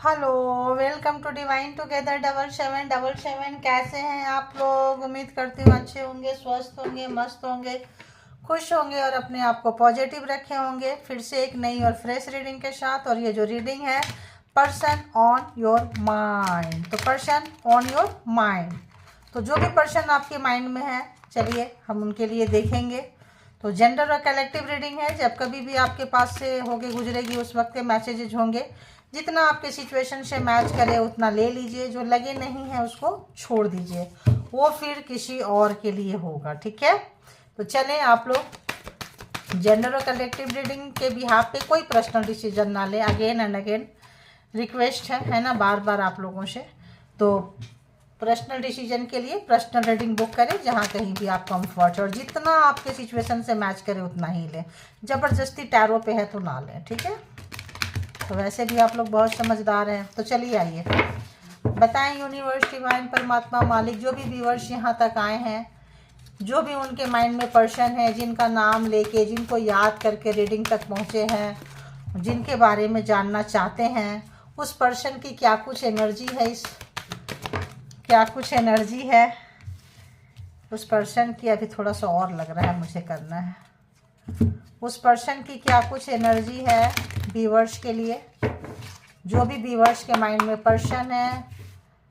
Hello, welcome to divine together 7777। कैसे हैं आप लोग? उम्मीद करती हूँ अच्छे होंगे, स्वस्थ होंगे, मस्त होंगे, खुश होंगे और अपने आप को पॉजिटिव रखे होंगे। फिर से एक नई और फ्रेश रीडिंग के साथ। और ये जो रीडिंग है, पर्सन ऑन योर माइंड। तो पर्सन ऑन योर माइंड, तो जो भी पर्सन आपके माइंड में है, चलिए हम उनके लिए देखेंगे। तो जेंडर और कलेक्टिव रीडिंग है। जब कभी भी आपके पास से होके गुजरेगी उस वक्त के मैसेजेज होंगे। जितना आपके सिचुएशन से मैच करे उतना ले लीजिए, जो लगे नहीं है उसको छोड़ दीजिए, वो फिर किसी और के लिए होगा। ठीक है, तो चलें आप लोग जेंडर और कलेक्टिव रीडिंग के बिहाफ पे कोई पर्सनल डिसीजन ना ले। अगेन एंड अगेन रिक्वेस्ट है ना, बार बार आप लोगों से। तो पर्सनल डिसीजन के लिए पर्सनल रीडिंग बुक करें जहाँ कहीं भी आप कंफर्ट, और जितना आपके सिचुएशन से मैच करे उतना ही लें। ज़बरदस्ती टैरो पे है तो ना लें। ठीक है, तो वैसे भी आप लोग बहुत समझदार हैं। तो चलिए आइए बताएं यूनिवर्स, डिवाइन, परमात्मा, मालिक, जो भी व्यूअर्स यहाँ तक आए हैं, जो भी उनके माइंड में पर्सन है, जिनका नाम लेके, जिनको याद करके रीडिंग तक पहुँचे हैं, जिनके बारे में जानना चाहते हैं, उस पर्सन की क्या कुछ एनर्जी है, क्या कुछ एनर्जी है उस पर्सन की। अभी थोड़ा सा और लग रहा है मुझे करना है। उस पर्सन की क्या कुछ एनर्जी है व्यूअर्स के लिए, जो भी व्यूअर्स के माइंड में पर्सन है,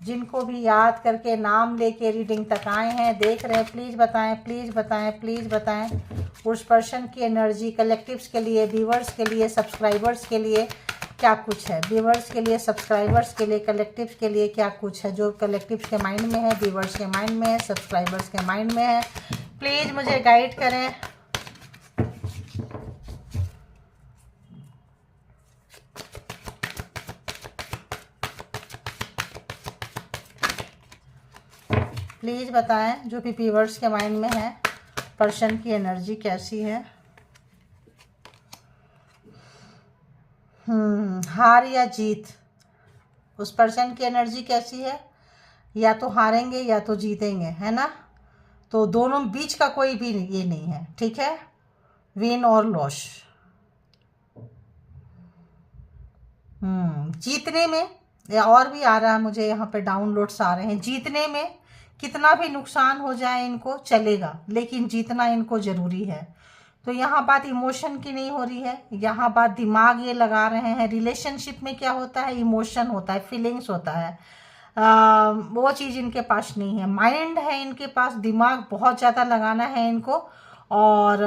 जिनको भी याद करके नाम लेके रीडिंग तक आए हैं, देख रहे हैं, प्लीज़ बताएं, प्लीज़ बताएं, प्लीज़ बताएं। उस पर्सन की एनर्जी कलेक्टिव्स के लिए, व्यूअर्स के लिए, सब्सक्राइबर्स के लिए क्या कुछ है। व्यूअर्स के लिए, सब्सक्राइबर्स के लिए, कलेक्टिव्स के लिए क्या कुछ है, जो कलेक्टिव्स के माइंड में है, व्यूअर्स के माइंड में है, सब्सक्राइबर्स के माइंड में है। प्लीज़ मुझे गाइड करें। प्लीज़ बताएं जो भी व्यूअर्स के माइंड में है, पर्सन की एनर्जी कैसी है। हार या जीत, उस पर्सन की एनर्जी कैसी है। या तो हारेंगे या तो जीतेंगे, है ना। तो दोनों बीच का कोई भी ये नहीं है। ठीक है, विन और लॉस। जीतने में, या और भी आ रहा है मुझे यहाँ पे, डाउनलोड्स आ रहे हैं। जीतने में कितना भी नुकसान हो जाए इनको चलेगा, लेकिन जीतना इनको ज़रूरी है। तो यहाँ बात इमोशन की नहीं हो रही है, यहाँ बात दिमाग ये लगा रहे हैं। रिलेशनशिप में क्या होता है, इमोशन होता है, फीलिंग्स होता है। वो चीज़ इनके पास नहीं है। माइंड है इनके पास, दिमाग बहुत ज़्यादा लगाना है इनको। और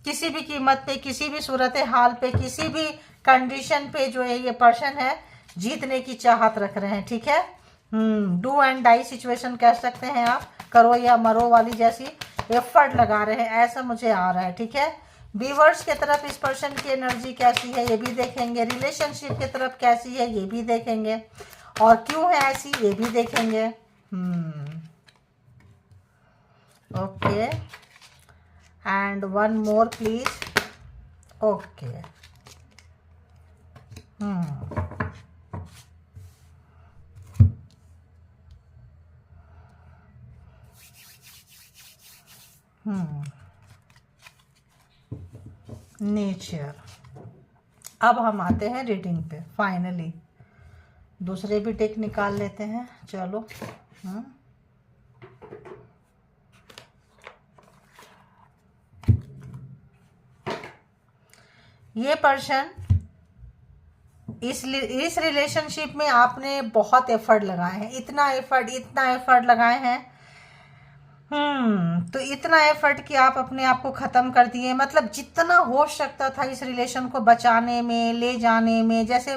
किसी भी कीमत पे, किसी भी सूरत हाल पे, किसी भी कंडीशन पे जो है ये पर्सन है, जीतने की चाहत रख रहे हैं। ठीक है, डू एंड डाई सिचुएशन कह सकते हैं आप, करो या मरो वाली जैसी एफर्ट लगा रहे हैं, ऐसा मुझे आ रहा है। ठीक है, व्यूअर्स की तरफ इस पर्सन की एनर्जी कैसी है ये भी देखेंगे, रिलेशनशिप की तरफ कैसी है ये भी देखेंगे, और क्यों है ऐसी ये भी देखेंगे। Okay, and one more please. Okay, nature. अब हम आते हैं रीडिंग पे फाइनली। दूसरे भी टेक निकाल लेते हैं, चलो। ये पर्सन, इस रिलेशनशिप में आपने बहुत एफर्ट लगाए हैं, इतना एफर्ट लगाए हैं। तो इतना एफर्ट कि आप अपने आप को ख़त्म कर दिए। मतलब जितना हो सकता था इस रिलेशन को बचाने में, ले जाने में। जैसे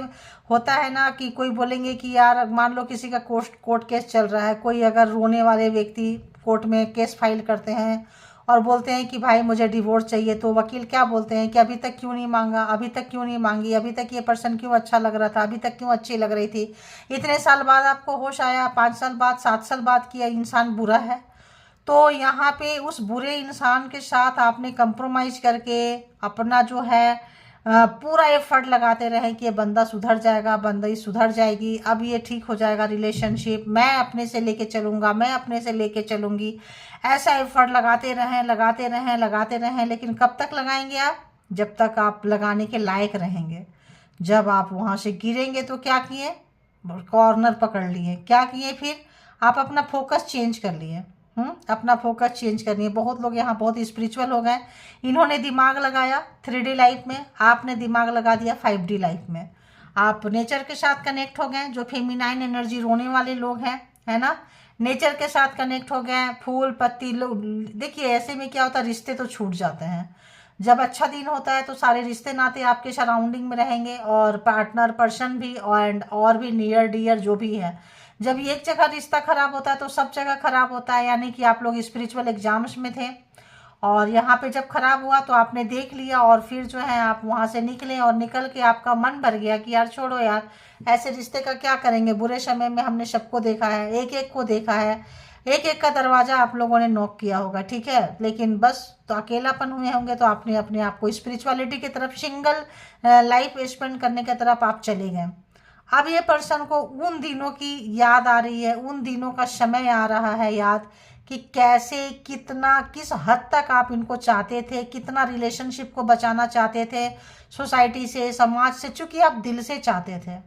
होता है ना कि कोई बोलेंगे कि यार, मान लो किसी का कोर्ट केस चल रहा है, कोई अगर रोने वाले व्यक्ति कोर्ट में केस फाइल करते हैं और बोलते हैं कि भाई मुझे डिवोर्स चाहिए, तो वकील क्या बोलते हैं कि अभी तक क्यों नहीं मांगा, अभी तक क्यों नहीं मांगी, अभी तक ये पर्सन क्यों अच्छा लग रहा था, अभी तक क्यों अच्छी लग रही थी, इतने साल बाद आपको होश आया, 5 साल बाद, 7 साल बाद किया, इंसान बुरा है। तो यहाँ पे उस बुरे इंसान के साथ आपने कंप्रोमाइज़ करके अपना जो है पूरा एफर्ट लगाते रहे कि ये बंदा सुधर जाएगा, बंदी सुधर जाएगी, अब ये ठीक हो जाएगा रिलेशनशिप, मैं अपने से लेके चलूँगा, मैं अपने से लेके चलूँगी। ऐसा एफर्ट लगाते रहें, लेकिन कब तक लगाएंगे आप? जब तक आप लगाने के लायक रहेंगे। जब आप वहाँ से गिरेंगे तो क्या किए, कॉर्नर पकड़ लिए, क्या किए फिर आप अपना फोकस चेंज कर लिए। अपना फोकस चेंज करनी है। बहुत लोग यहाँ बहुत स्पिरिचुअल हो गए, इन्होंने दिमाग लगाया 3D लाइफ में, आपने दिमाग लगा दिया 5D लाइफ में। आप नेचर के साथ कनेक्ट हो गए, जो फेमिनाइन एनर्जी रोने वाले लोग हैं, है ना, नेचर के साथ कनेक्ट हो गए। फूल पत्ती लोग, देखिए ऐसे में क्या होता है, रिश्ते तो छूट जाते हैं। जब अच्छा दिन होता है तो सारे रिश्ते नाते आपके सराउंडिंग में रहेंगे, और पार्टनर पर्सन भी एंड और भी नियर डियर जो भी है। जब एक जगह रिश्ता खराब होता है तो सब जगह खराब होता है, यानी कि आप लोग स्पिरिचुअल एग्जाम्स में थे और यहाँ पे जब खराब हुआ तो आपने देख लिया, और फिर जो है आप वहाँ से निकले, और निकल के आपका मन भर गया कि यार छोड़ो यार, ऐसे रिश्ते का क्या करेंगे, बुरे समय में हमने सबको देखा है, एक एक को देखा है, एक एक का दरवाजा आप लोगों ने नॉक किया होगा, ठीक है, लेकिन बस तो अकेलापन हुए होंगे तो आपने अपने आप को स्पिरिचुअलिटी की तरफ, सिंगल लाइफ स्पेंड करने की तरफ आप चले गए। अब ये पर्सन को उन दिनों की याद आ रही है, उन दिनों का समय आ रहा है याद, कि कैसे कितना किस हद तक आप इनको चाहते थे, कितना रिलेशनशिप को बचाना चाहते थे सोसाइटी से, समाज से, चूंकि आप दिल से चाहते थे।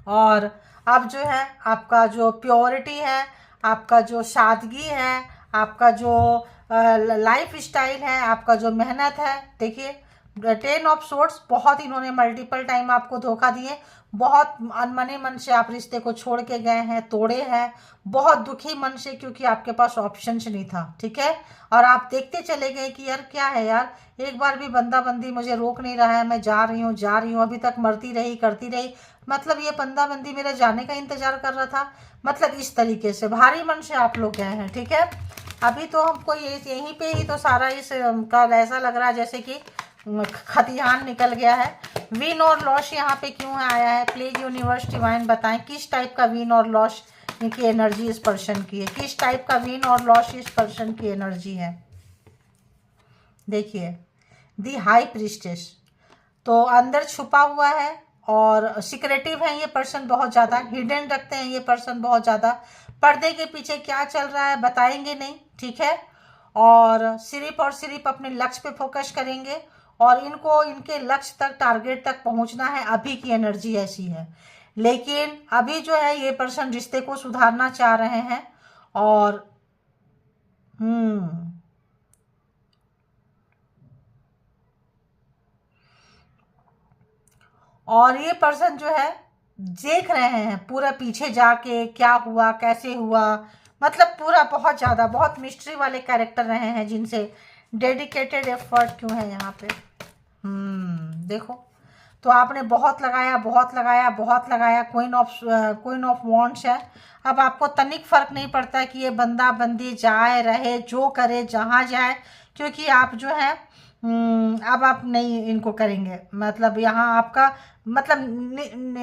और अब जो है आपका जो प्योरिटी है, आपका जो सादगी है, आपका जो लाइफ स्टाइल है, आपका जो मेहनत है, देखिए 10 ऑफ सोर्ड्स, बहुत इन्होंने मल्टीपल टाइम आपको धोखा दिए, बहुत अनमने मन से आप रिश्ते को छोड़ के गए हैं, तोड़े हैं, बहुत दुखी मन से, क्योंकि आपके पास ऑप्शंस नहीं था, ठीक है, और आप देखते चले गए कि यार क्या है यार, एक बार भी बंदा बंदी मुझे रोक नहीं रहा है, मैं जा रही हूँ, अभी तक मरती रही करती रही, मतलब ये बंदा बंदी मेरे जाने का इंतजार कर रहा था, मतलब इस तरीके से भारी मन से आप लोग गए हैं, ठीक है। अभी तो हमको यहीं पे ही तो सारा इस का ऐसा लग रहा है जैसे कि खतियान निकल गया है। विन और लॉस यहाँ पे क्यों आया है, प्लीज यूनिवर्स डिवाइन बताएं किस टाइप का विन और लॉस की एनर्जी इस पर्सन की है, किस टाइप का विन और लॉस इस पर्सन की एनर्जी है। देखिए दी हाई प्रीस्टेस, तो अंदर छुपा हुआ है और सिक्रेटिव है ये पर्सन, बहुत ज़्यादा हिडन रखते हैं ये पर्सन, बहुत ज़्यादा पर्दे के पीछे क्या चल रहा है बताएंगे नहीं, ठीक है, और सिर्फ अपने लक्ष्य पे फोकस करेंगे, और इनको इनके लक्ष्य तक, टारगेट तक पहुंचना है। अभी की एनर्जी ऐसी है, लेकिन अभी जो है ये पर्सन रिश्ते को सुधारना चाह रहे हैं, और और ये पर्सन जो है देख रहे हैं पूरा पीछे जाके क्या हुआ कैसे हुआ, मतलब पूरा बहुत ज़्यादा, बहुत मिस्ट्री वाले कैरेक्टर रहे हैं जिनसे डेडिकेटेड एफर्ट क्यों है यहाँ पे। देखो तो आपने बहुत लगाया, बहुत लगाया, बहुत लगाया, क्वीन ऑफ वॉन्ड्स है। अब आपको तनिक फर्क नहीं पड़ता कि ये बंदा बंदी जाए रहे, जो करे जहाँ जाए, क्योंकि आप जो है अब आप नहीं इनको करेंगे, मतलब यहाँ आपका मतलब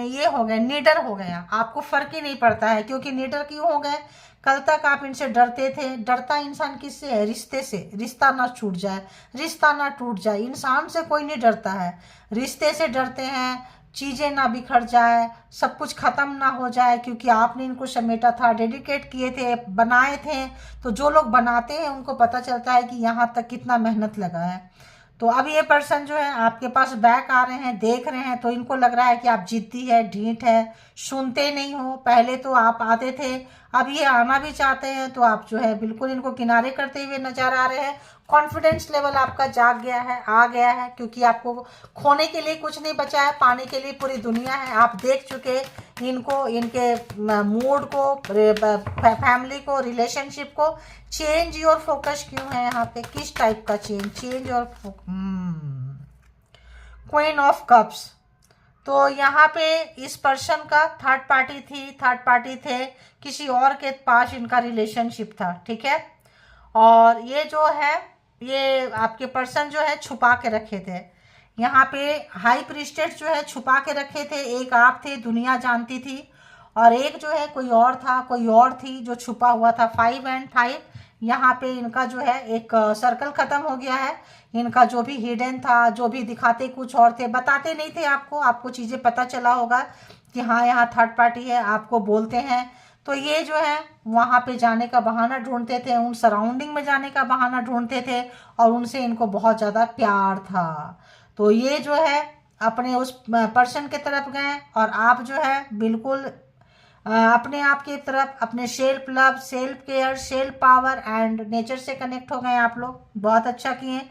ये हो गए, निडर हो गया, आपको फर्क ही नहीं पड़ता है, क्योंकि निडर क्यों हो गए, कल तक आप इनसे डरते थे। डरता इंसान किससे है, रिश्ते से, रिश्ता ना छूट जाए, रिश्ता ना टूट जाए, इंसान से कोई नहीं डरता है, रिश्ते से डरते हैं, चीज़ें ना बिखर जाए, सब कुछ ख़त्म ना हो जाए, क्योंकि आपने इनको समेटा था, डेडिकेट किए थे, बनाए थे। तो जो लोग बनाते हैं उनको पता चलता है कि यहाँ तक कितना मेहनत लगा है। तो अब ये पर्सन जो है आपके पास बैक आ रहे हैं, देख रहे हैं, तो इनको लग रहा है कि आप जिद्दी है, ढीठ है, सुनते नहीं हो। पहले तो आप आते थे, अब ये आना भी चाहते हैं, तो आप जो है बिल्कुल इनको किनारे करते हुए नजर आ रहे हैं। कॉन्फिडेंस लेवल आपका जाग गया है, आ गया है, क्योंकि आपको खोने के लिए कुछ नहीं बचा है, पाने के लिए पूरी दुनिया है। आप देख चुके इनको, इनके मूड को, फैमिली को, रिलेशनशिप को। चेंज योर फोकस क्यों है यहाँ पे, किस टाइप का change your queen of cups, तो यहाँ पे इस पर्सन का थर्ड पार्टी थे, किसी और के पास इनका रिलेशनशिप था, ठीक है। और ये जो है, ये आपके पर्सन जो है छुपा के रखे थे, यहाँ पे हाई प्रीस्टेस जो है छुपा के रखे थे। एक आप थे, दुनिया जानती थी, और एक जो है कोई और था, कोई और थी जो छुपा हुआ था। 5 and 5 यहाँ पे इनका जो है एक सर्कल खत्म हो गया है। इनका जो भी हिडन था, जो भी दिखाते कुछ और थे, बताते नहीं थे आपको चीज़ें पता चला होगा कि हाँ यहाँ थर्ड पार्टी है, आपको बोलते हैं। तो ये जो है वहाँ पे जाने का बहाना ढूंढते थे, उन सराउंडिंग में जाने का बहाना ढूंढते थे, और उनसे इनको बहुत ज़्यादा प्यार था। तो ये जो है अपने उस पर्सन की तरफ गए और आप जो है बिल्कुल अपने आप की तरफ, अपने self love, self care, self power and nature से कनेक्ट हो गए आप लोग। बहुत अच्छा किए।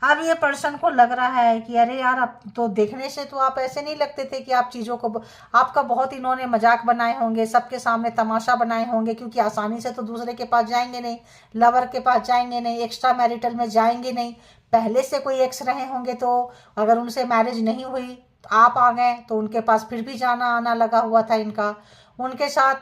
अब ये पर्सन को लग रहा है कि अरे यार, अब तो देखने से तो आप ऐसे नहीं लगते थे कि आप चीज़ों को, आपका बहुत इन्होंने मजाक बनाए होंगे, सबके सामने तमाशा बनाए होंगे, क्योंकि आसानी से तो दूसरे के पास जाएंगे नहीं, लवर के पास जाएंगे नहीं, एक्स्ट्रा मैरिटल में जाएंगे नहीं। पहले से कोई एक्स रहे होंगे तो अगर उनसे मैरिज नहीं हुई, आप आ गए तो उनके पास फिर भी जाना आना लगा हुआ था इनका। उनके साथ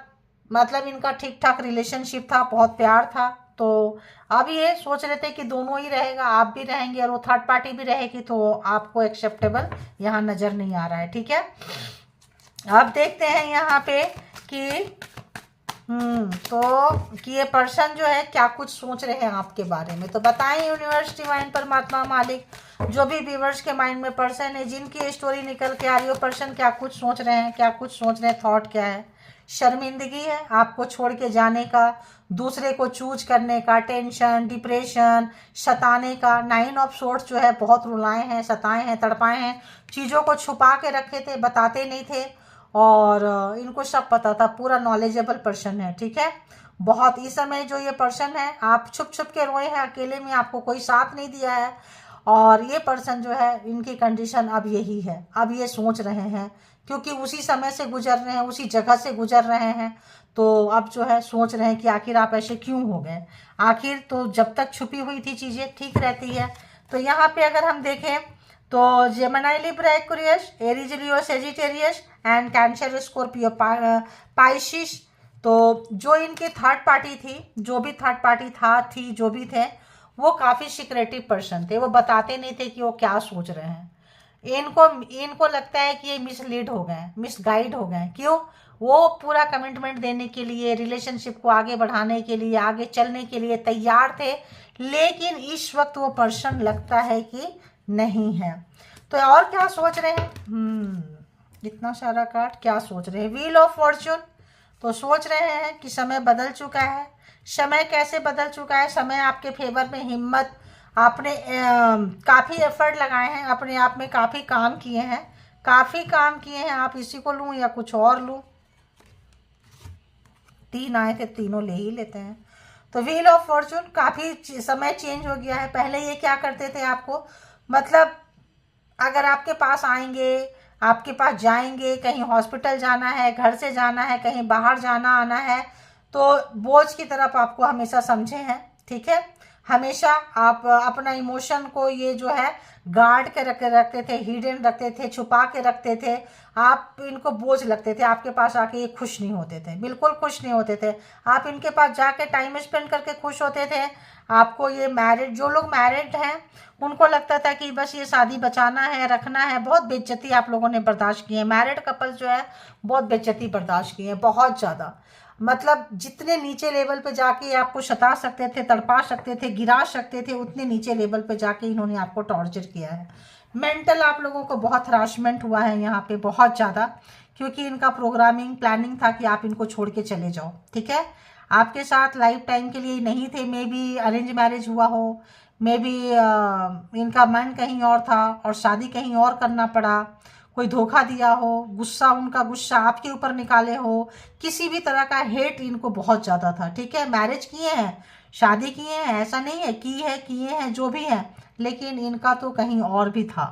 मतलब इनका ठीक ठाक रिलेशनशिप था, बहुत प्यार था। तो अब ये सोच रहे थे कि दोनों ही रहेगा, आप भी रहेंगे और वो थर्ड पार्टी भी रहेगी, तो आपको एक्सेप्टेबल यहाँ नज़र नहीं आ रहा है। ठीक है, अब देखते हैं यहाँ पे कि तो कि ये पर्सन जो है क्या कुछ सोच रहे हैं आपके बारे में। तो बताएं यूनिवर्स, डिवाइन, परमात्मा, मालिक, जो भी व्यूअर्स के माइंड में पर्सन है, जिनकी स्टोरी निकल के आ रही हो, पर्सन क्या कुछ सोच रहे हैं, क्या कुछ सोच रहे हैं, थॉट क्या है। शर्मिंदगी है आपको छोड़ के जाने का, दूसरे को चूज करने का, टेंशन, डिप्रेशन, सताने का। 9 ऑफ सोर्ट्स जो है बहुत रुलाए हैं, सताए हैं, तड़पाए हैं, चीज़ों को छुपा के रखे थे, बताते नहीं थे, और इनको सब पता था। पूरा नॉलेजेबल पर्सन है। ठीक है, बहुत। इस समय जो ये पर्सन है, आप छुप छुप के रोए हैं, अकेले में, आपको कोई साथ नहीं दिया है, और ये पर्सन जो है, इनकी कंडीशन अब यही है। अब ये सोच रहे हैं, क्योंकि उसी समय से गुजर रहे हैं, उसी जगह से गुजर रहे हैं, तो अब जो है सोच रहे हैं कि आखिर आप ऐसे क्यों हो गए। आखिर तो जब तक छुपी हुई थी चीज़ें ठीक रहती है। तो यहाँ पे अगर हम देखें तो Gemini, Libra, Aquarius, Aries, Leo, Sagittarius and cancer, Scorpio, Pisces. तो जो इनकी थर्ड पार्टी थी, जो भी थर्ड पार्टी थी, जो भी थे, वो काफ़ी सिक्रेटिव पर्सन थे। वो बताते नहीं थे कि वो क्या सोच रहे हैं। इनको लगता है कि ये मिसलीड हो गए, मिसगाइड हो गए। क्यों? वो पूरा कमिटमेंट देने के लिए, रिलेशनशिप को आगे बढ़ाने के लिए, आगे चलने के लिए तैयार थे, लेकिन इस वक्त वो पर्सन लगता है कि नहीं है। तो और क्या सोच रहे हैं? इतना सारा कार्ड, क्या सोच रहे हैं? Wheel of Fortune. तो सोच रहे हैं कि समय बदल चुका है। समय कैसे बदल चुका है? समय आपके फेवर में, हिम्मत, आपने काफ़ी एफर्ट लगाए हैं, अपने आप में काफ़ी काम किए हैं, काफ़ी काम किए हैं। आप इसी को लूँ या कुछ और लूँ? 3 आए थे, तीनों ले ही लेते हैं। तो व्हील ऑफ फॉर्च्यून, काफ़ी समय चेंज हो गया है। पहले ये क्या करते थे आपको, मतलब अगर आपके पास आएंगे, आपके पास जाएंगे, कहीं हॉस्पिटल जाना है, घर से जाना है, कहीं बाहर जाना आना है, तो बोझ की तरफ आपको हमेशा समझे हैं। ठीक है, हमेशा आप अपना इमोशन को ये जो है गार्ड के रखते थे, हिडन रखते थे, छुपा के रखते थे। आप इनको बोझ लगते थे, आपके पास आके ये खुश नहीं होते थे, बिल्कुल खुश नहीं होते थे। आप इनके पास जाके टाइम स्पेंड करके खुश होते थे। आपको ये मैरिड, जो लोग मैरिड हैं, उनको लगता था कि बस ये शादी बचाना है, रखना है। बहुत बेइज्जती आप लोगों ने बर्दाश्त की है। मैरिड कपल जो है बहुत बेइज्जती बर्दाश्त की है, बहुत ज़्यादा। मतलब जितने नीचे लेवल पे जाके आपको सता सकते थे, तड़पा सकते थे, गिरा सकते थे, उतने नीचे लेवल पे जाके इन्होंने आपको टॉर्चर किया है। मेंटल आप लोगों को बहुत हरासमेंट हुआ है यहाँ पे, बहुत ज़्यादा, क्योंकि इनका प्रोग्रामिंग, प्लानिंग था कि आप इनको छोड़ के चले जाओ। ठीक है, आपके साथ लाइफ टाइम के लिए नहीं थे। मे बी अरेंज मैरिज हुआ हो, मे बी इनका मन कहीं और था और शादी कहीं और करना पड़ा, कोई धोखा दिया हो, गुस्सा, उनका गुस्सा आपके ऊपर निकाले हो, किसी भी तरह का हेट इनको बहुत ज़्यादा था। ठीक है, मैरिज किए हैं, शादी किए हैं, ऐसा नहीं है, किए हैं, जो भी है, लेकिन इनका तो कहीं और भी था।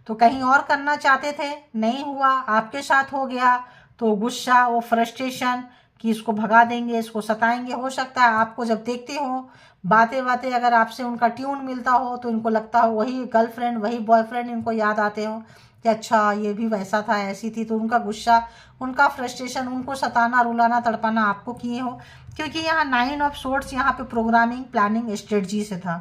तो कहीं और करना चाहते थे, नहीं हुआ, आपके साथ हो गया, तो गुस्सा, वो फ्रस्ट्रेशन कि इसको भगा देंगे, इसको सताएंगे। हो सकता है आपको जब देखते हो, बातें बातें अगर आपसे उनका ट्यून मिलता हो, तो इनको लगता हो वही गर्लफ्रेंड, वही बॉयफ्रेंड इनको याद आते हो कि अच्छा ये भी वैसा था, ऐसी थी। तो उनका गुस्सा, उनका फ्रस्ट्रेशन, उनको सताना, रुलाना, तड़पाना आपको किए हो, क्योंकि यहाँ 9 ऑफ सोर्ट्स यहाँ पे प्रोग्रामिंग, प्लानिंग, स्ट्रेटजी से था।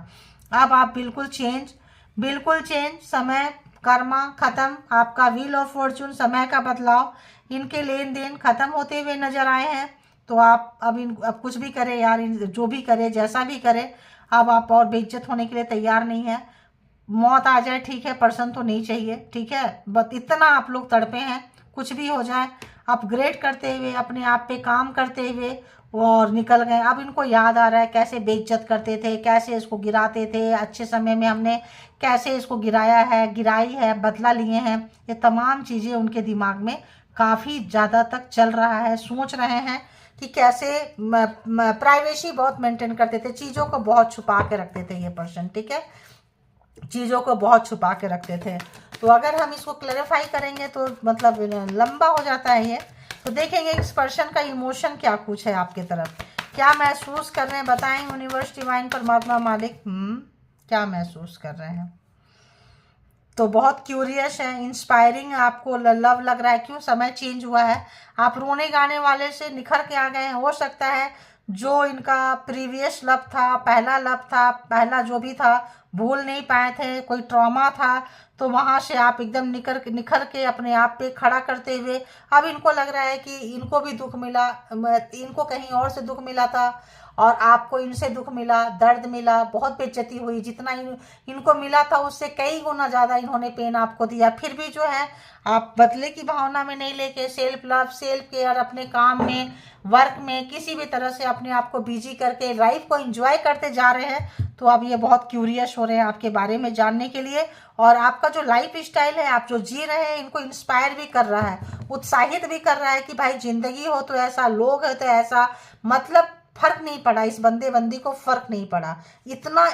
अब आप बिल्कुल चेंज, बिल्कुल चेंज। समय, कर्मा खत्म, आपका व्हील ऑफ फॉर्चून, समय का बदलाव, इनके लेन देन खत्म होते हुए नजर आए हैं। तो आप अब कुछ भी करे यार, जो भी करे, जैसा भी करे, अब आप और बेइज्जत होने के लिए तैयार नहीं है। मौत आ जाए ठीक है, पर्सन तो नहीं चाहिए। ठीक है, बस इतना आप लोग तड़पे हैं, कुछ भी हो जाए, अपग्रेड करते हुए, अपने आप पे काम करते हुए, और निकल गए। अब इनको याद आ रहा है कैसे बेइज्जत करते थे, कैसे इसको गिराते थे, अच्छे समय में हमने कैसे इसको गिराया है, गिराई है, बदला लिए हैं। ये तमाम चीज़ें उनके दिमाग में काफ़ी ज़्यादा तक चल रहा है। सोच रहे हैं कि कैसे प्राइवेसी बहुत मेंटेन करते थे, चीज़ों को बहुत छुपा के रखते थे ये पर्सन, ठीक है, चीज़ों को बहुत छुपा के रखते थे। तो अगर हम इसको क्लैरिफाई करेंगे तो मतलब लंबा हो जाता है ये। तो देखेंगे इस पर्सन का इमोशन क्या कुछ है आपके तरफ, क्या महसूस कर रहे हैं, बताएं यूनिवर्स, डिवाइन, परमात्मा, मालिक। क्या महसूस कर रहे हैं। तो बहुत क्यूरियस है, इंस्पायरिंग है, आपको लव लग रहा है। क्यों, समय चेंज हुआ है, आप रोने गाने वाले से निखर के आ गए हैं। हो सकता है जो इनका प्रीवियस लव था, पहला लव था, पहला जो भी था, भूल नहीं पाए थे, कोई ट्रॉमा था, तो वहाँ से आप एकदम निखर के अपने आप पे खड़ा करते हुए अब इनको लग रहा है कि इनको भी दुख मिला, इनको कहीं और से दुख मिला था और आपको इनसे दुख मिला, दर्द मिला, बहुत बेइज्जती हुई। जितना इनको मिला था उससे कई गुना ज़्यादा इन्होंने पेन आपको दिया। फिर भी जो है आप बदले की भावना में नहीं लेके सेल्फ लव, सेल्फ केयर, अपने काम में, वर्क में किसी भी तरह से अपने आप को बिजी करके लाइफ को एंजॉय करते जा रहे हैं। तो अब ये बहुत क्यूरियस हो रहे हैं आपके बारे में जानने के लिए। और आपका जो लाइफ स्टाइल है, आप जो जी रहे हैं, इनको इंस्पायर भी कर रहा है, उत्साहित भी कर रहा है कि भाई जिंदगी हो तो ऐसा, लोग है तो ऐसा। मतलब फर्क नहीं पड़ा, इस बंदी को फर्क नहीं पड़ा। इतना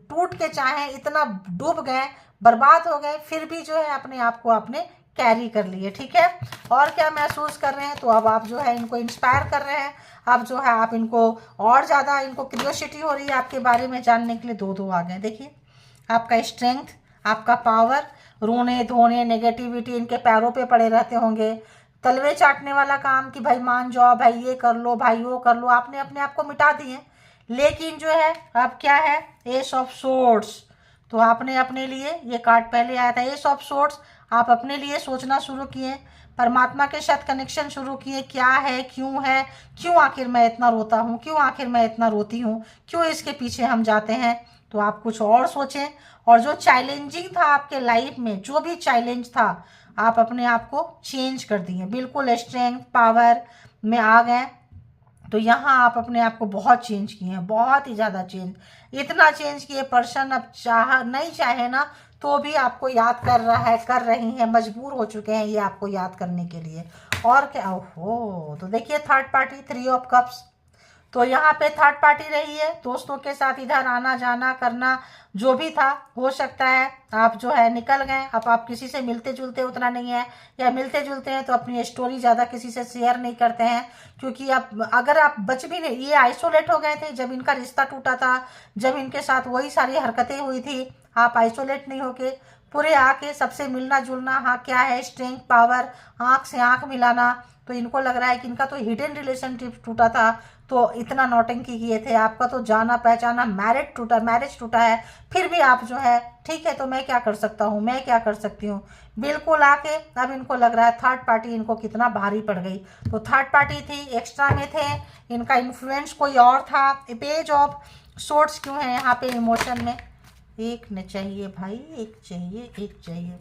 टूट के चाहे, इतना डूब गए, बर्बाद हो गए, फिर भी जो है अपने आप को आपने कैरी कर लिए, ठीक है। और क्या महसूस कर रहे हैं, तो अब आप जो है इनको इंस्पायर कर रहे हैं। अब जो है आप इनको और ज़्यादा, इनको क्यूरियोसिटी हो रही है आपके बारे में जानने के लिए। दो आ गए, देखिए आपका स्ट्रेंथ, आपका पावर। रोने धोने नेगेटिविटी इनके पैरों पे पड़े रहते होंगे, तलवे चाटने वाला काम कि भाई मान जाओ, भाई ये कर लो, भाई वो कर लो, आपने अपने आप को मिटा दिए। लेकिन जो है अब क्या है, एस ऑफ सोर्ड्स। तो आपने अपने लिए, ये कार्ड पहले आया था एस ऑफ सोर्ड्स, आप अपने लिए सोचना शुरू किए, परमात्मा के साथ कनेक्शन शुरू किए। क्या है, क्यों है, क्यों आखिर मैं इतना रोता हूँ, क्यों आखिर मैं इतना रोती हूँ, क्यों इसके पीछे हम जाते हैं। तो आप कुछ और सोचें। और जो चैलेंजिंग था आपके लाइफ में, जो भी चैलेंज था, आप अपने आप को चेंज कर दिए, बिल्कुल स्ट्रेंथ पावर में आ गए। तो यहाँ आप अपने आप को बहुत चेंज किए हैं, बहुत ही ज़्यादा चेंज। इतना चेंज किए पर्सन अब नहीं चाहे ना तो भी आपको याद कर रहा है, कर रही हैं, मजबूर हो चुके हैं ये आपको याद करने के लिए। और क्या, ओहो, तो देखिए थर्ड पार्टी, 3 ऑफ कप्स। तो यहाँ पे थर्ड पार्टी रही है, दोस्तों के साथ इधर आना जाना करना जो भी था। हो सकता है आप जो है निकल गए, अब आप किसी से मिलते जुलते उतना नहीं है, या मिलते जुलते हैं तो अपनी स्टोरी ज़्यादा किसी से शेयर नहीं करते हैं। क्योंकि अब अगर आप बच भी नहीं, ये आइसोलेट हो गए थे जब इनका रिश्ता टूटा था, जब इनके साथ वही सारी हरकतें हुई थी। आप आइसोलेट नहीं होके पूरे आके सबसे मिलना जुलना, हाँ क्या है, स्ट्रेंथ पावर, आँख से आँख मिलाना। तो इनको लग रहा है कि इनका तो हिडन रिलेशनशिप टूटा था, तो इतना नौटंकी किए थे, आपका तो जाना पहचाना मैरिज टूटा है, फिर भी आप जो है ठीक है, तो मैं क्या कर सकता हूँ, मैं क्या कर सकती हूँ, बिल्कुल आके। अब इनको लग रहा है थर्ड पार्टी इनको कितना भारी पड़ गई। तो थर्ड पार्टी थी, एक्स्ट्रा में थे, इनका इन्फ्लुएंस कोई और था। पेज ऑफ सोर्ट्स क्यों है यहाँ पे इमोशन में, एक न चाहिए भाई, एक चाहिए, एक चाहिए,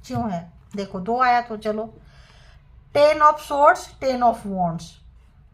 क्यों है, देखो 2 आया तो चलो। 10 ऑफ सोर्ड्स, 10 ऑफ वॉन्ड्स।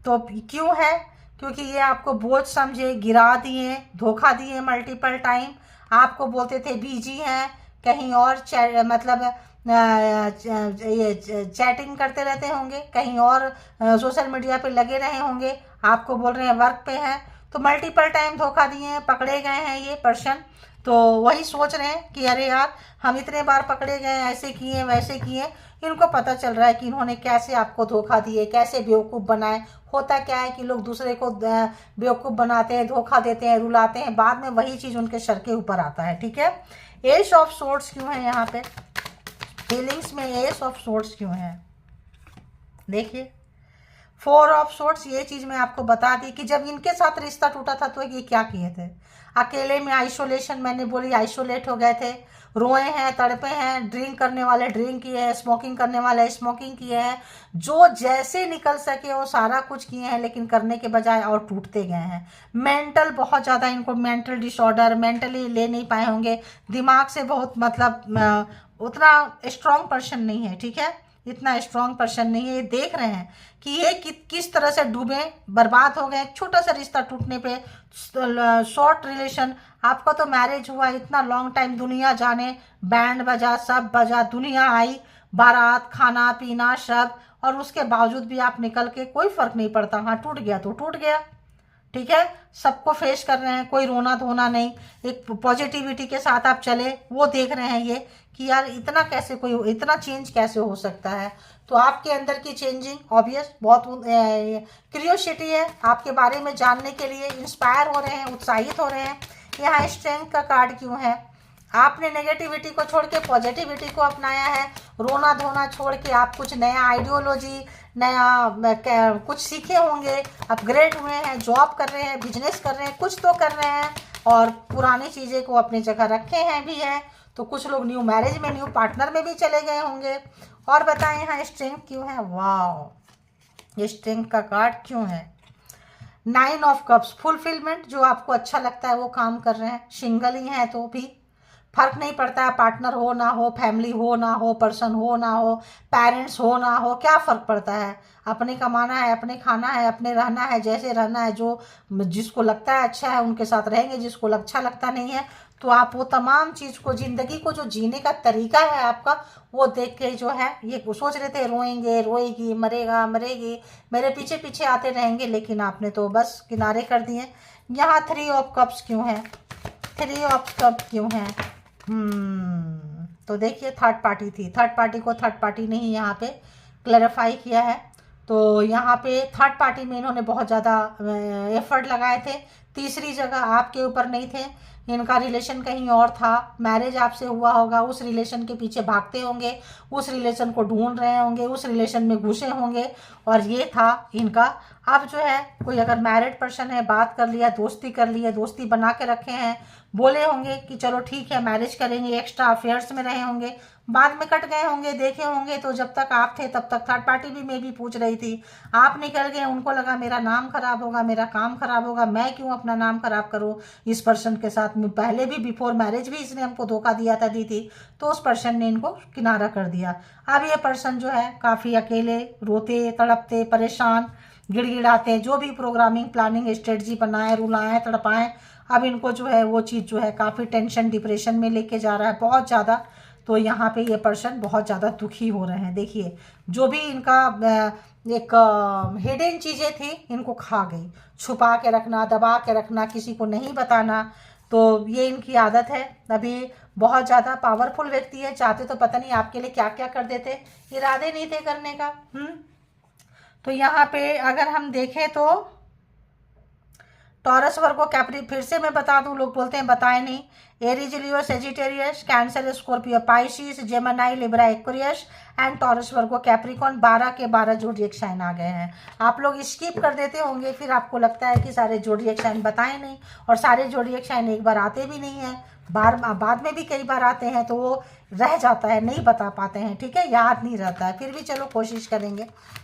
तो क्यों है, क्योंकि ये आपको बोझ समझे, गिरा दिए, धोखा दिए मल्टीपल टाइम। आपको बोलते थे बिजी हैं, कहीं और मतलब ये चैटिंग करते रहते होंगे, कहीं और सोशल मीडिया पे लगे रहे होंगे, आपको बोल रहे हैं वर्क पे हैं। तो मल्टीपल टाइम धोखा दिए हैं, पकड़े गए हैं ये पर्सन। तो वही सोच रहे हैं कि अरे यार हम इतने बार पकड़े गए, ऐसे किए वैसे किए। इनको पता चल रहा है कि इन्होंने कैसे आपको धोखा दिए, कैसे बेवकूफ़ बनाए। होता क्या है कि लोग दूसरे को बेवकूफ़ बनाते हैं, धोखा देते हैं, रुलाते हैं, बाद में वही चीज़ उनके सर के ऊपर आता है, ठीक है। एस ऑफ सोर्ड्स क्यों है यहाँ पे, फीलिंग्स में एस ऑफ सोर्ड्स क्यों है, देखिए 4 ऑफ सोर्ड्स। ये चीज़ मैं आपको बता दी कि जब इनके साथ रिश्ता टूटा था तो ये क्या किए थे, अकेले में आइसोलेशन, मैंने बोली आइसोलेट हो गए थे, रोए हैं, तड़पे हैं, ड्रिंक करने वाले ड्रिंक किए हैं, स्मोकिंग करने वाले स्मोकिंग किए हैं, जो जैसे निकल सके वो सारा कुछ किए हैं, लेकिन करने के बजाय और टूटते गए हैं। मेंटल बहुत ज़्यादा, इनको मेंटल डिसऑर्डर, मेंटली ले नहीं पाए होंगे, दिमाग से बहुत मतलब उतना स्ट्रॉन्ग पर्सन नहीं है, ठीक है। इतना स्ट्रांग पर्सन नहीं है। ये देख रहे हैं कि ये किस तरह से डूबे, बर्बाद हो गए छोटा सा रिश्ता टूटने पे, शॉर्ट रिलेशन। आपका तो मैरिज हुआ, इतना लॉन्ग टाइम, दुनिया जाने, बैंड बजा, सब बजा, दुनिया आई, बारात, खाना पीना सब, और उसके बावजूद भी आप निकल के, कोई फर्क नहीं पड़ता। हाँ टूट गया तो टूट गया, ठीक है, सबको फेस कर रहे हैं, कोई रोना धोना नहीं, एक पॉजिटिविटी के साथ आप चले। वो देख रहे हैं ये कि यार इतना कैसे, कोई इतना चेंज कैसे हो सकता है। तो आपके अंदर की चेंजिंग ऑब्वियस, बहुत क्यूरियोसिटी है आपके बारे में जानने के लिए, इंस्पायर हो रहे हैं, उत्साहित हो रहे हैं। यहाँ स्ट्रेंथ का कार्ड क्यों है? आपने नेगेटिविटी को छोड़ के पॉजिटिविटी को अपनाया है, रोना धोना छोड़ के आप कुछ नया आइडियोलॉजी, नया कुछ सीखे होंगे, अपग्रेड हुए हैं, जॉब कर रहे हैं, बिजनेस कर रहे हैं, कुछ तो कर रहे हैं, और पुरानी चीज़ें को अपनी जगह रखे हैं भी हैं। तो कुछ लोग न्यू मैरिज में, न्यू पार्टनर में भी चले गए होंगे। और बताएं यहाँ स्ट्रेंथ क्यों है? वाह, ये स्ट्रेंथ का कार्ड क्यों है? 9 ऑफ कप्स, फुलफिलमेंट, जो आपको अच्छा लगता है वो काम कर रहे हैं। सिंगल ही है तो भी फर्क नहीं पड़ता है, पार्टनर हो ना हो, फैमिली हो ना हो, पर्सन हो ना हो, पेरेंट्स हो ना हो, क्या फ़र्क पड़ता है। अपने कमाना है, अपने खाना है, अपने रहना है, जैसे रहना है, जो जिसको लगता है अच्छा है उनके साथ रहेंगे, जिसको अच्छा लगता नहीं है तो आप वो तमाम चीज़ को, ज़िंदगी को जो जीने का तरीका है आपका, वो देख के जो है, ये सोच रहे थे रोएंगे, रोएगी, मरेगा, मरेगी, मेरे पीछे पीछे आते रहेंगे, लेकिन आपने तो बस किनारे कर दिए। यहाँ 3 ऑफ कप्स क्यों है? 3 ऑफ कप क्यों है? तो देखिए थर्ड पार्टी थी, थर्ड पार्टी को थर्ड पार्टी ने ही यहाँ पे क्लैरिफाई किया है। तो यहाँ पे थर्ड पार्टी में इन्होंने बहुत ज़्यादा एफर्ट लगाए थे, तीसरी जगह आपके ऊपर नहीं थे, इनका रिलेशन कहीं और था, मैरिज आपसे हुआ होगा, उस रिलेशन के पीछे भागते होंगे, उस रिलेशन को ढूंढ रहे होंगे, उस रिलेशन में घुसे होंगे, और ये था इनका। अब जो है कोई अगर मैरिड पर्सन है, बात कर लिया, दोस्ती कर ली है, दोस्ती बना के रखे हैं, बोले होंगे कि चलो ठीक है मैरिज करेंगे, एक्स्ट्रा अफेयर्स में रहे होंगे, बाद में कट गए होंगे, देखे होंगे तो जब तक आप थे तब तक थर्ड पार्टी भी मैं भी पूछ रही थी, आप निकल गए, उनको लगा मेरा नाम खराब होगा, मेरा काम खराब होगा, मैं क्यों अपना नाम खराब करूं इस पर्सन के साथ में। पहले भी बिफोर मैरिज भी इसने हमको धोखा दिया था, दी थी, तो उस पर्सन ने इनको किनारा कर दिया। अब ये पर्सन जो है काफ़ी अकेले, रोते, तड़पते, परेशान, गिड़गिड़ाते, जो भी प्रोग्रामिंग प्लानिंग स्ट्रेटजी बनाए, रुलाएं, तड़पाएं, अब इनको जो है वो चीज़ जो है काफ़ी टेंशन, डिप्रेशन में लेके जा रहा है बहुत ज़्यादा। तो यहाँ पे ये पर्सन बहुत ज़्यादा दुखी हो रहे हैं। देखिए जो भी इनका एक हिडन चीज़ें थी इनको खा गई, छुपा के रखना, दबा के रखना, किसी को नहीं बताना, तो ये इनकी आदत है। अभी बहुत ज़्यादा पावरफुल व्यक्ति है, चाहते तो पता नहीं आपके लिए क्या क्या कर देते, इरादे नहीं थे करने का। तो यहाँ पे अगर हम देखें तो टॉरस, वर्गो, कैप्री, फिर से मैं बता दूं, लोग बोलते हैं बताए नहीं, Aries, Leo, Sagittarius, cancer, Scorpio, Pisces, Gemini, Libra, Aquarius and taurus, Virgo, Capricorn, 12 के 12 जोडिएक साइन आ गए हैं। आप लोग स्किप कर देते होंगे, फिर आपको लगता है कि सारे जोडिएक साइन बताए नहीं, और सारे जोडिएक साइन एक बार आते भी नहीं हैं, बाद में भी कई बार आते हैं, तो वो रह जाता है, नहीं बता पाते हैं, ठीक है, याद नहीं रहता है, फिर भी चलो कोशिश करेंगे।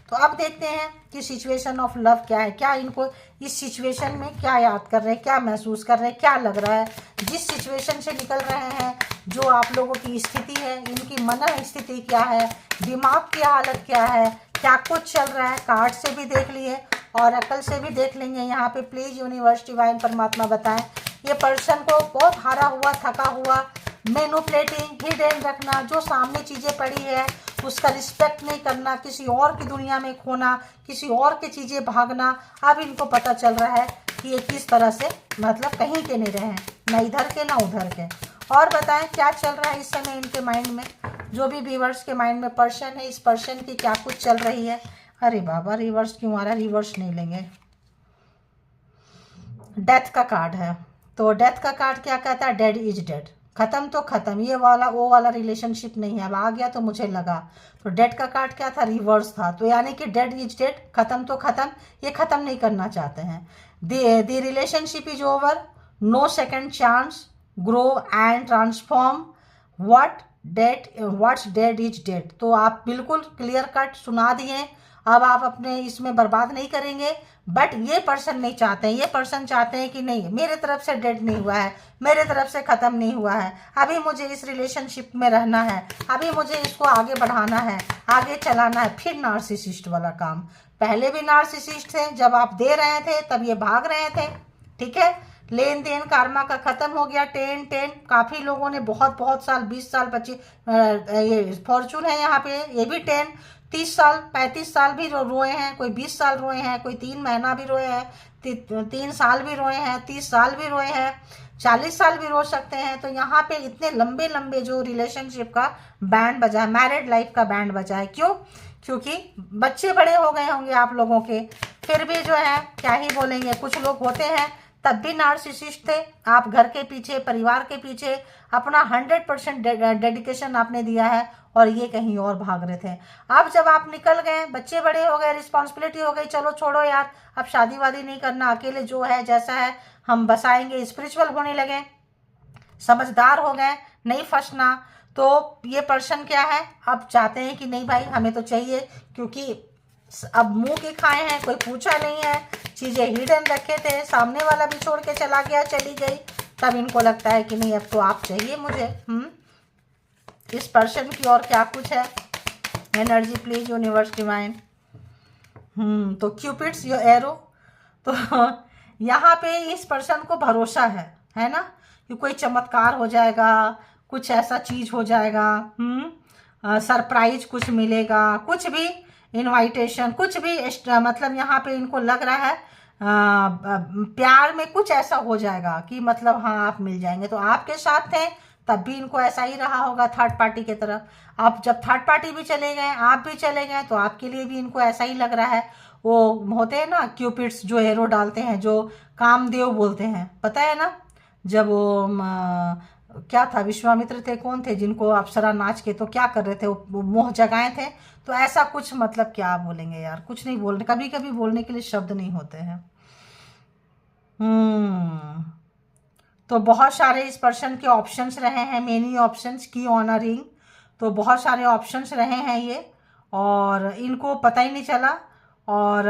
तो अब देखते हैं कि सिचुएशन ऑफ लव क्या है, क्या इनको इस सिचुएशन में क्या याद कर रहे हैं, क्या महसूस कर रहे हैं, क्या लग रहा है, जिस सिचुएशन से निकल रहे हैं, जो आप लोगों की स्थिति है, इनकी मन स्थिति क्या है, दिमाग की हालत क्या है, क्या कुछ चल रहा है। कार्ड से भी देख लिए और अकल से भी देख लेंगे। यहाँ पे प्लीज यूनिवर्स डिवाइन परमात्मा बताएं, ये पर्सन को बहुत हारा हुआ, थका हुआ, मैनिपुलेटिंग, हिडन रखना, जो सामने चीज़ें पड़ी है उसका रिस्पेक्ट नहीं करना, किसी और की दुनिया में खोना, किसी और की चीज़ें भागना, अब इनको पता चल रहा है कि ये किस तरह से मतलब कहीं के नहीं रहे, ना इधर के ना उधर के। और बताएं क्या चल रहा है इस समय इनके माइंड में, जो भी व्यूअर्स के माइंड में पर्सन है, इस पर्सन की क्या कुछ चल रही है। अरे बाबा रिवर्स क्यों आ रहा है, रिवर्स नहीं लेंगे। डेथ का कार्ड है, तो डेथ का कार्ड क्या कहता है, डेड इज डेड, खत्म तो खत्म, ये वाला वो वाला रिलेशनशिप नहीं है, अब आ गया तो मुझे लगा। तो डेड का कार्ड क्या था, रिवर्स था, तो यानी कि डेड इज डेड, खत्म तो खत्म, ये खत्म नहीं करना चाहते हैं। The relationship is over, no second chance, grow and transform, what's dead is dead. तो आप बिल्कुल क्लियर कट सुना दिए, अब आप अपने इसमें बर्बाद नहीं करेंगे, बट ये पर्सन नहीं चाहते हैं। ये पर्सन चाहते हैं कि नहीं, मेरे तरफ से डेड नहीं हुआ है, मेरे तरफ से ख़त्म नहीं हुआ है, अभी मुझे इस रिलेशनशिप में रहना है, अभी मुझे इसको आगे बढ़ाना है, आगे चलाना है। फिर नार्सिसिस्ट वाला काम। पहले भी नार्सिसिस्ट थे, जब आप दे रहे थे तब ये भाग रहे थे, ठीक है। लेन देन कार्मा का ख़त्म हो गया। 10 काफ़ी लोगों ने बहुत बहुत साल, 20 साल, 25, ये फॉर्चून है यहाँ पे, ये भी 10, 30 साल, 35 साल भी रोए हैं, कोई 20 साल रोए हैं, कोई 3 महीना भी रोए हैं, 3 साल भी रोए हैं, 30 साल भी रोए हैं, 40 साल भी रो सकते हैं। तो यहाँ पे इतने लंबे लंबे जो रिलेशनशिप का बैंड बजा है, मैरिड लाइफ का बैंड बजा है। क्यों? क्योंकि बच्चे बड़े हो गए होंगे आप लोगों के, फिर भी जो है क्या ही बोलेंगे। कुछ लोग होते हैं तब भी नार्सिसिस्ट थे। आप घर के पीछे, परिवार के पीछे अपना 100% डेडिकेशन आपने दिया है और ये कहीं और भाग रहे थे। अब जब आप निकल गए, बच्चे बड़े हो गए, रिस्पॉन्सिबिलिटी हो गई, चलो छोड़ो यार, अब शादी वादी नहीं करना, अकेले जो है जैसा है हम बसाएंगे, स्पिरिचुअल होने लगे, समझदार हो गए, नहीं फंसना। तो ये पर्सन क्या है, अब चाहते हैं कि नहीं भाई हमें तो चाहिए, क्योंकि अब मुंह के खाए हैं, कोई पूछा नहीं है, चीज़ें हिडन रखे थे, सामने वाला भी छोड़ के चला गया, चली गई, तब इनको लगता है कि नहीं अब तो आप चाहिए मुझे। इस पर्सन की और क्या कुछ है, एनर्जी प्लीज यूनिवर्स डिवाइन। तो क्यूपिड्स योर एरो। तो यहाँ पे इस पर्सन को भरोसा है ना, कि कोई चमत्कार हो जाएगा, कुछ ऐसा चीज हो जाएगा, सरप्राइज कुछ मिलेगा, कुछ भी इनवाइटेशन, कुछ भी मतलब यहाँ पे इनको लग रहा है प्यार में कुछ ऐसा हो जाएगा कि मतलब हाँ आप मिल जाएंगे। तो आपके साथ थे तब भी इनको ऐसा ही रहा होगा थर्ड पार्टी की तरफ। अब जब थर्ड पार्टी भी चले गए, आप भी चले गए, तो आपके लिए भी इनको ऐसा ही लग रहा है। वो होते हैं ना क्यूपिड्स जो एरो डालते हैं, जो कामदेव बोलते हैं, पता है ना, जब वो क्या था, विश्वामित्र थे, कौन थे जिनको अप्सरा नाच के तो क्या कर रहे थे, वो मोह जगाए थे। तो ऐसा कुछ, मतलब क्या बोलेंगे यार, कुछ नहीं बोलने, कभी कभी बोलने के लिए शब्द नहीं होते हैं। तो बहुत सारे इस पर्सन के ऑप्शंस रहे हैं, मेनी ऑप्शंस की ऑनरिंग। तो बहुत सारे ऑप्शंस रहे हैं ये, और इनको पता ही नहीं चला। और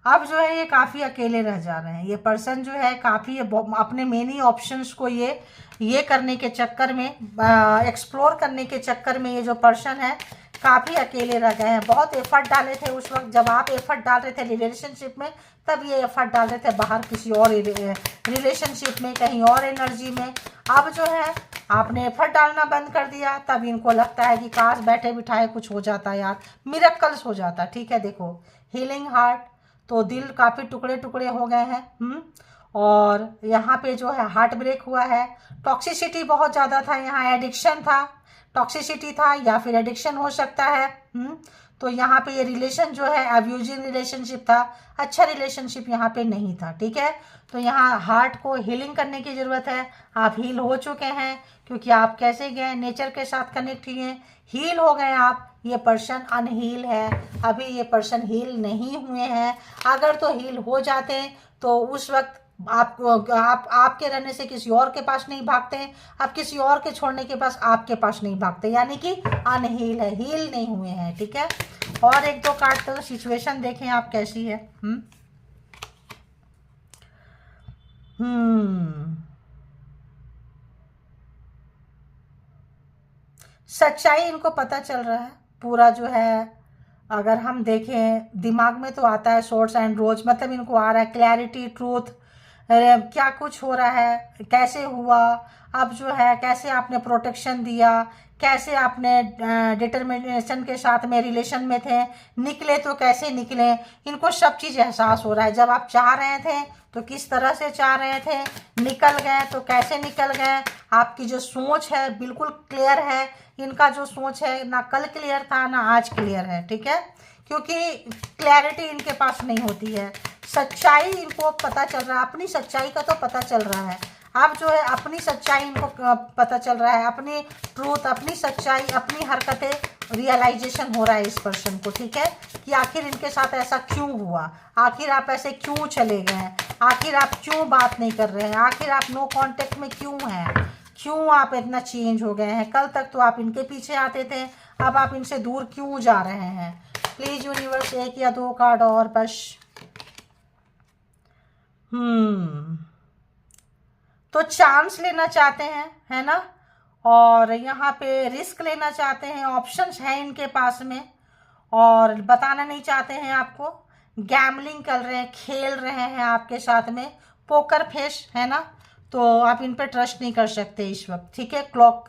अब जो है ये काफ़ी अकेले रह जा रहे हैं। ये पर्सन जो है काफ़ी अपने मेनी ऑप्शंस को ये करने के चक्कर में, एक्सप्लोर करने के चक्कर में, ये जो पर्सन है काफ़ी अकेले रह गए हैं। बहुत एफर्ट डाले थे उस वक्त जब आप एफर्ट डाल रहे थे रिलेशनशिप में, तब ये एफर्ट डाल रहे थे बाहर किसी और रिलेशनशिप में, कहीं और एनर्जी में। अब जो है आपने एफर्ट डालना बंद कर दिया, तब इनको लगता है कि काश बैठे बिठाए कुछ हो जाता यार, मिरेकल्स हो जाता। ठीक है, देखो हीलिंग हार्ट, तो दिल काफ़ी टुकड़े टुकड़े हो गए हैं। और यहाँ पे जो है हार्ट ब्रेक हुआ है, टॉक्सिसिटी बहुत ज़्यादा था यहाँ, एडिक्शन था, टॉक्सिसिटी था या फिर एडिक्शन हो सकता है। तो यहाँ पे ये रिलेशन जो है अब्यूजिंग रिलेशनशिप था, अच्छा रिलेशनशिप यहाँ पे नहीं था। ठीक है, तो यहाँ हार्ट को हीलिंग करने की ज़रूरत है। आप हील हो चुके हैं, क्योंकि आप कैसे गए, नेचर के साथ कनेक्ट हुए, हील हो गए आप। ये पर्सन अनहील है, अभी ये पर्सन हील नहीं हुए हैं। अगर तो हील हो जाते तो उस वक्त आपके रहने से किसी और के पास नहीं भागते हैं, अब किसी और के छोड़ने के पास आपके पास नहीं भागते, यानी कि अनहील है, हील नहीं हुए हैं। ठीक है, और एक दो कार्ड तो सिचुएशन देखें आप कैसी है। सच्चाई इनको पता चल रहा है पूरा जो है। अगर हम देखें दिमाग में तो आता है सोर्स एंड रोज, मतलब इनको आ रहा है क्लैरिटी, ट्रूथ, क्या कुछ हो रहा है, कैसे हुआ, अब जो है कैसे आपने प्रोटेक्शन दिया, कैसे आपने डिटर्मिनेशन के साथ में रिलेशन में थे, निकले तो कैसे निकले, इनको सब चीज़ एहसास हो रहा है। जब आप चाह रहे थे तो किस तरह से चाह रहे थे, निकल गए तो कैसे निकल गए। आपकी जो सोच है बिल्कुल क्लियर है, इनका जो सोच है ना कल क्लियर था ना आज क्लियर है। ठीक है, क्योंकि क्लैरिटी इनके पास नहीं होती है, सच्चाई इनको पता चल रहा है, अपनी सच्चाई का तो पता चल रहा है। अब जो है अपनी सच्चाई इनको पता चल रहा है, अपनी ट्रूथ, अपनी सच्चाई, अपनी हरकतें, रियलाइजेशन हो रहा है इस पर्सन को। ठीक है, कि आखिर इनके साथ ऐसा क्यों हुआ, आखिर आप ऐसे क्यों चले गए हैं, आखिर आप क्यों बात नहीं कर रहे हैं, आखिर आप नो कांटेक्ट में क्यों हैं, क्यों आप इतना चेंज हो गए हैं? कल तक तो आप इनके पीछे आते थे, अब आप इनसे दूर क्यों जा रहे हैं? प्लीज यूनिवर्स 1 या 2 कार्ड और बस। तो चांस लेना चाहते हैं, है ना, और यहाँ पे रिस्क लेना चाहते हैं, ऑप्शंस हैं इनके पास में, और बताना नहीं चाहते हैं आपको। गैमलिंग कर रहे हैं, खेल रहे हैं आपके साथ में, पोकर फेस, है ना, तो आप इन पे ट्रस्ट नहीं कर सकते इस वक्त, ठीक है। क्लॉक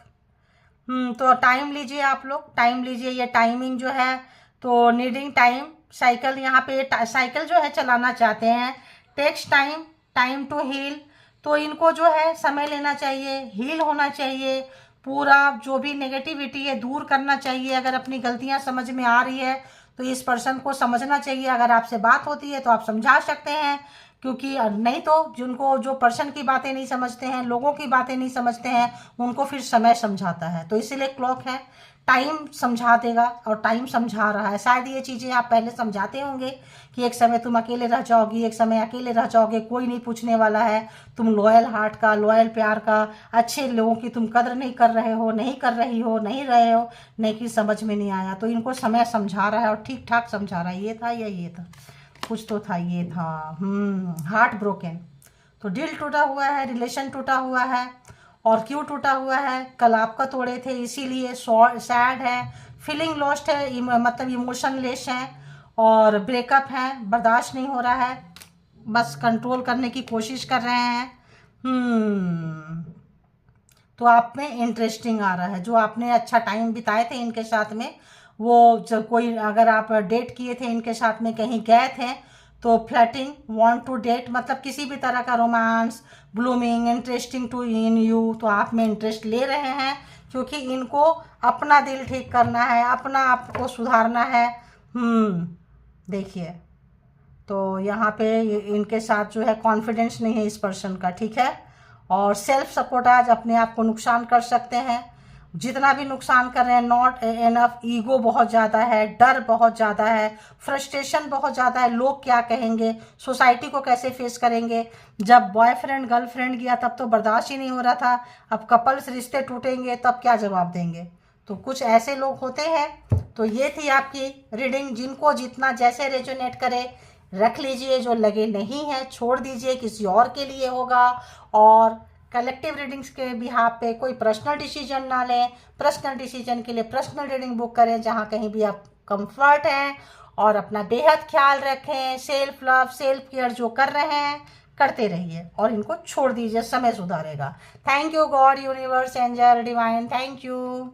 तो टाइम लीजिए आप लोग, टाइम लीजिए। ये टाइमिंग जो है तो नीडिंग टाइम, साइकिल यहाँ पे साइकिल जो है चलाना चाहते हैं, takes time, time to heal. तो इनको जो है समय लेना चाहिए, हील होना चाहिए, पूरा जो भी नेगेटिविटी है दूर करना चाहिए। अगर अपनी गलतियां समझ में आ रही है तो इस पर्सन को समझना चाहिए। अगर आपसे बात होती है तो आप समझा सकते हैं, क्योंकि नहीं तो जिनको जो पर्सन की बातें नहीं समझते हैं, लोगों की बातें नहीं समझते हैं, उनको फिर समय समझाता है। तो इसीलिए क्लॉक है, टाइम समझा देगा और टाइम समझा रहा है। शायद ये चीज़ें आप पहले समझाते होंगे कि एक समय तुम अकेले रह जाओगी, एक समय अकेले रह जाओगे, कोई नहीं पूछने वाला है, तुम लॉयल हार्ट का, लॉयल प्यार का, अच्छे लोगों की तुम कदर नहीं कर रहे हो, नहीं कर रही हो, नहीं रहे हो, नहीं कि समझ में नहीं आया। तो इनको समय समझा रहा है और ठीक ठाक समझा रहा है। ये था या ये था, कुछ तो था, ये था। हार्ट ब्रोकन, तो दिल टूटा हुआ है, रिलेशन टूटा हुआ है। और क्यों टूटा हुआ है? कल आपका तोड़े थे इसीलिए सैड है, फीलिंग लॉस्ट है, मतलब इमोशनलेस है, और ब्रेकअप है, बर्दाश्त नहीं हो रहा है, बस कंट्रोल करने की कोशिश कर रहे हैं। तो आप में इंटरेस्टिंग आ रहा है, जो आपने अच्छा टाइम बिताए थे इनके साथ में, वो जब कोई अगर आप डेट किए थे इनके साथ में, कहीं गए थे, तो फ्लर्टिंग, वांट टू डेट, मतलब किसी भी तरह का romance, blooming, interesting to in you, तो आप में इंटरेस्ट ले रहे हैं, क्योंकि इनको अपना दिल ठीक करना है, अपना आप को सुधारना है। देखिए, तो यहाँ पे इनके साथ जो है कॉन्फिडेंस नहीं है इस पर्सन का, ठीक है। और सेल्फ सपोर्टाज, अपने आप को नुकसान कर सकते हैं, जितना भी नुकसान कर रहे हैं नॉट एनफ, ईगो बहुत ज़्यादा है, डर बहुत ज़्यादा है, फ्रस्ट्रेशन बहुत ज़्यादा है, लोग क्या कहेंगे, सोसाइटी को कैसे फेस करेंगे। जब बॉयफ्रेंड गर्लफ्रेंड गया तब तो बर्दाश्त ही नहीं हो रहा था, अब कपल्स रिश्ते टूटेंगे तब क्या जवाब देंगे। तो कुछ ऐसे लोग होते हैं। तो ये थी आपकी रीडिंग, जिनको जितना जैसे रेजोनेट करे रख लीजिए, जो लगे नहीं है छोड़ दीजिए, किसी और के लिए होगा। और कलेक्टिव रीडिंग्स के बिहाफ पे कोई पर्सनल डिसीजन ना लें, पर्सनल डिसीजन के लिए पर्सनल रीडिंग बुक करें, जहाँ कहीं भी आप कंफर्ट हैं, और अपना बेहद ख्याल रखें। सेल्फ लव, सेल्फ केयर जो कर रहे हैं करते रहिए, और इनको छोड़ दीजिए, समय सुधारेगा। Thank you god, universe, angel, divine, thank you.